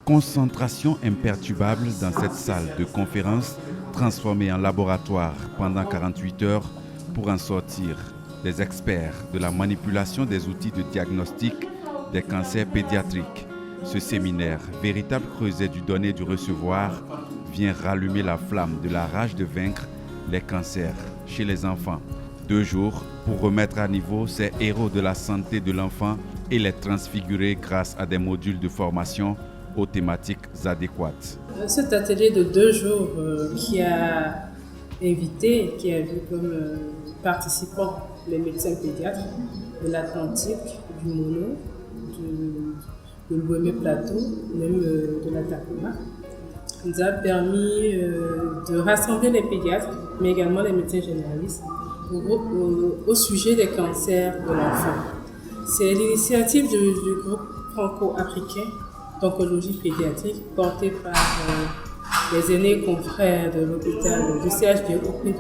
Concentration imperturbable dans cette salle de conférence transformée en laboratoire pendant 48 heures pour en sortir des experts de la manipulation des outils de diagnostic des cancers pédiatriques. Ce séminaire, véritable creuset du donner et du recevoir, vient rallumer la flamme de la rage de vaincre les cancers chez les enfants. 2 jours pour remettre à niveau ces héros de la santé de l'enfant et les transfigurer grâce à des modules de formation aux thématiques adéquates. Cet atelier de 2 jours qui a vu comme participants les médecins pédiatres de l'Atlantique, du Mono, de l'Ouémé Plateau, même de la Takoma, nous a permis de rassembler les pédiatres, mais également les médecins généralistes, au sujet des cancers de l'enfant. C'est l'initiative du groupe franco-africain d'oncologie pédiatrique porté par les aînés confrères de l'hôpital du CHD auprès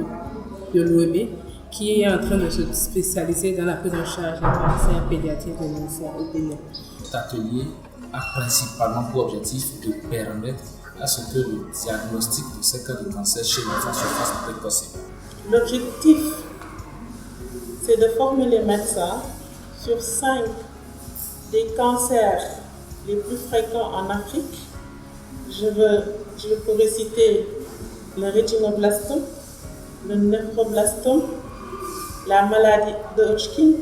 de l'OEB qui est en train de se spécialiser dans la prise en charge des cancers pédiatriques de l'enfant au Bénin. Cet atelier a principalement pour objectif de permettre à ce que le diagnostic de ces cas de cancer chez l'enfant se fasse précocement. L'objectif, c'est de former les médecins sur 5 des cancers les plus fréquents en Afrique. Je pourrais citer le rétinoblastome, le néphroblastome, la maladie de Hodgkin,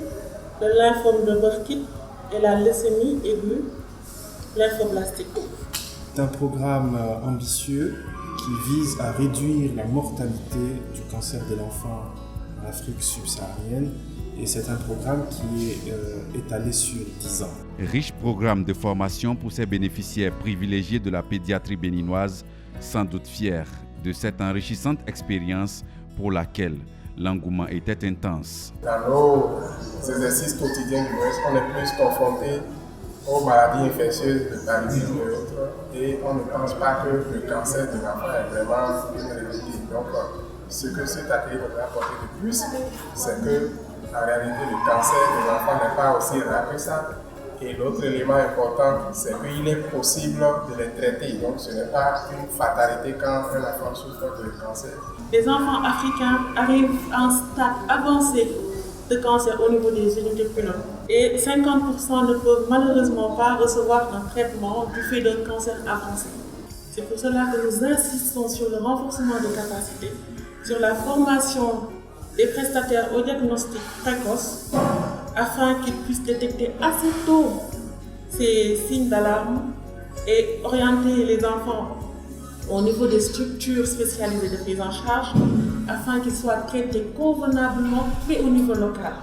le lymphome de Burkitt et la leucémie aiguë lymphoblastique. C'est un programme ambitieux qui vise à réduire la mortalité du cancer de l'enfant en Afrique subsaharienne. Et c'est un programme qui est étalé sur 10 ans. Riche programme de formation pour ces bénéficiaires privilégiés de la pédiatrie béninoise, sans doute fiers de cette enrichissante expérience pour laquelle l'engouement était intense. Dans nos exercices quotidiens, on est plus confronté aux maladies infectieuses, de paludisme et autres, et on ne pense pas que le cancer de l'enfant est vraiment une réalité. Donc, ce que cet atelier devrait apporter de plus, c'est que en réalité, le cancer de l'enfant n'est pas aussi rare que ça. Et l'autre élément important, c'est qu'il est possible de les traiter. Donc, ce n'est pas une fatalité quand un enfant souffre de cancer. Les enfants africains arrivent à un stade avancé de cancer au niveau des unités pulmonaires. Et 50% ne peuvent malheureusement pas recevoir un traitement du fait d'un cancer avancé. C'est pour cela que nous insistons sur le renforcement des capacités, sur la formation des prestataires au diagnostic précoce afin qu'ils puissent détecter assez tôt ces signes d'alarme et orienter les enfants au niveau des structures spécialisées de prise en charge afin qu'ils soient traités convenablement mais au niveau local.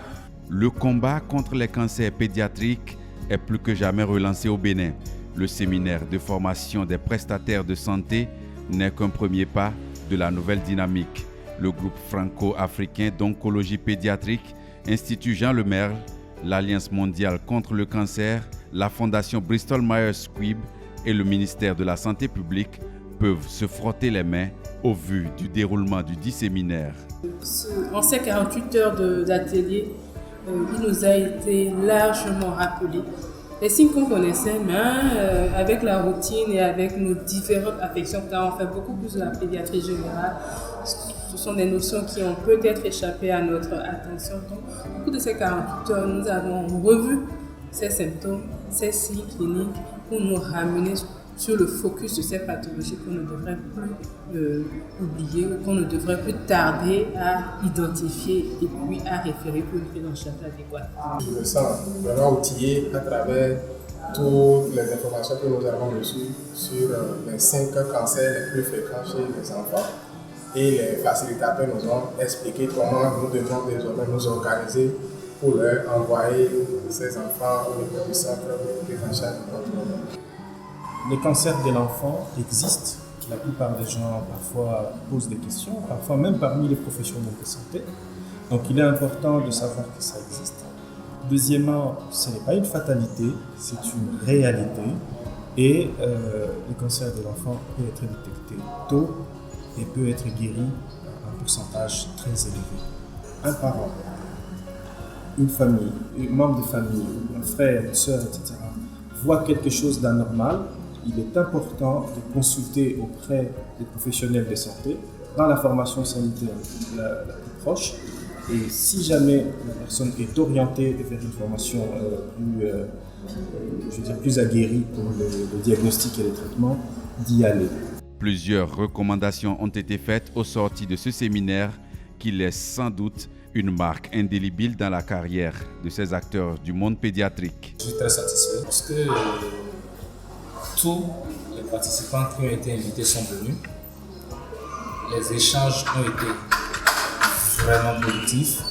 Le combat contre les cancers pédiatriques est plus que jamais relancé au Bénin. Le séminaire de formation des prestataires de santé n'est qu'un premier pas de la nouvelle dynamique. Le groupe franco-africain d'oncologie pédiatrique, Institut Jean Lemerle, l'Alliance mondiale contre le cancer, la Fondation Bristol Myers Squibb et le ministère de la Santé publique peuvent se frotter les mains au vu du déroulement du dit séminaire. En ces 48 heures d'atelier, il nous a été largement rappelé les signes qu'on connaissait, mais avec la routine et avec nos différentes affections, car on fait beaucoup plus de la pédiatrie générale. Ce sont des notions qui ont peut-être échappé à notre attention. Donc, au cours de ces 48 heures, nous avons revu ces symptômes, ces signes cliniques pour nous ramener sur le focus de ces pathologies qu'on ne devrait plus oublier ou qu'on ne devrait plus tarder à identifier et puis à référer pour une prise en charge adéquate. Je me sens vraiment outillé à travers toutes les informations que nous avons reçues sur les 5 cancers les plus fréquents chez les enfants. Et les facilitateurs nous ont expliqué comment nous devons désormais nous organiser pour leur envoyer ces enfants au niveau du centre de prise en charge de contrôle. Les cancers de l'enfant existent. La plupart des gens parfois posent des questions, parfois même parmi les professionnels de santé. Donc il est important de savoir que ça existe. Deuxièmement, ce n'est pas une fatalité, c'est une réalité. Et le cancer de l'enfant peut être détecté tôt et peut être guéri à un pourcentage très élevé. Un parent, une famille, un membre de famille, un frère, une sœur, etc., voit quelque chose d'anormal, il est important de consulter auprès des professionnels de santé dans la formation sanitaire la plus proche. Et si jamais la personne est orientée vers une formation plus aguerrie pour le diagnostic et le traitement, d'y aller. Plusieurs recommandations ont été faites au sorti de ce séminaire qui laisse sans doute une marque indélébile dans la carrière de ces acteurs du monde pédiatrique. Je suis très satisfait parce que tous les participants qui ont été invités sont venus. Les échanges ont été vraiment positifs.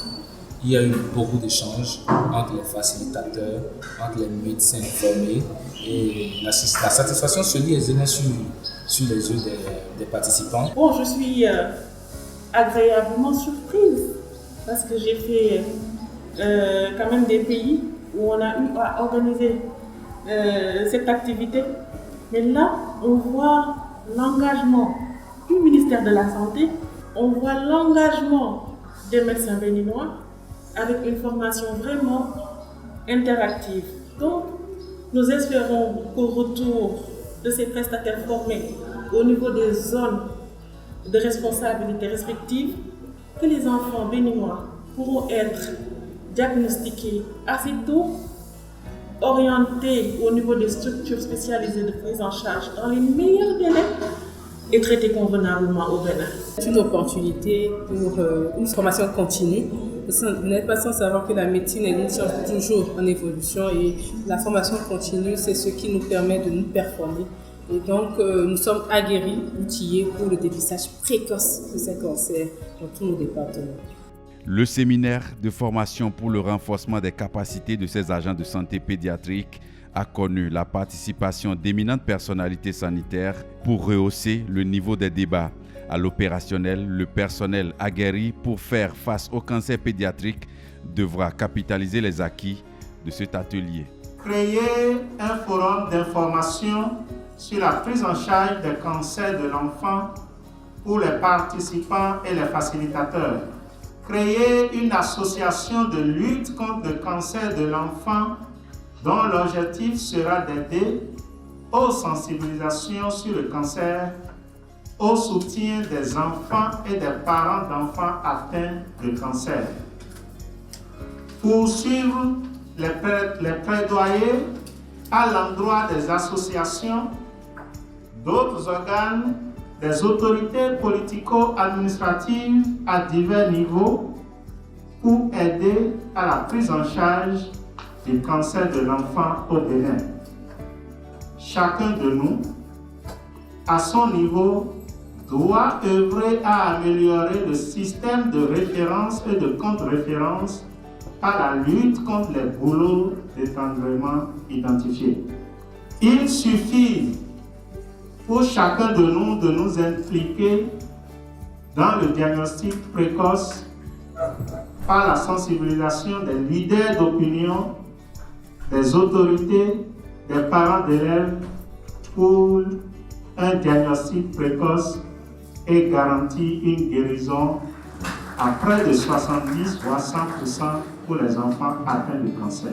Il y a eu beaucoup d'échanges entre les facilitateurs, entre les médecins formés et la satisfaction se lit aisément sur les yeux des participants. Bon, je suis agréablement surprise parce que j'ai fait quand même des pays où on a eu à organiser cette activité. Mais là, on voit l'engagement du ministère de la Santé, on voit l'engagement des médecins béninois avec une formation vraiment interactive. Donc, nous espérons qu'au retour de ces prestataires formés au niveau des zones de responsabilité respectives, que les enfants béninois pourront être diagnostiqués assez tôt, orientés au niveau des structures spécialisées de prise en charge dans les meilleurs délais et traités convenablement au Bénin. C'est une opportunité pour une formation continue. Vous n'êtes pas sans savoir que la médecine est une science toujours en évolution et la formation continue, c'est ce qui nous permet de nous performer. Et donc, nous sommes aguerris, outillés pour le dépistage précoce de ces cancers dans tous nos départements. Le séminaire de formation pour le renforcement des capacités de ces agents de santé pédiatrique a connu la participation d'éminentes personnalités sanitaires pour rehausser le niveau des débats. À l'opérationnel, le personnel aguerri pour faire face au cancer pédiatrique devra capitaliser les acquis de cet atelier. Créer un forum d'information sur la prise en charge des cancers de l'enfant pour les participants et les facilitateurs. Créer une association de lutte contre le cancer de l'enfant dont l'objectif sera d'aider aux sensibilisations sur le cancer, au soutien des enfants et des parents d'enfants atteints de cancer. Poursuivre les plaidoyers à l'endroit des associations, d'autres organes, des autorités politico-administratives à divers niveaux pour aider à la prise en charge du cancer de l'enfant au Bénin. Chacun de nous, à son niveau, doit œuvrer à améliorer le système de référence et de contre-référence par la lutte contre les boulots d'étranglement identifiés. Il suffit pour chacun de nous impliquer dans le diagnostic précoce par la sensibilisation des leaders d'opinion, des autorités, des parents d'élèves pour un diagnostic précoce et garantir une guérison à près de 70 voire 100% pour les enfants atteints de cancer.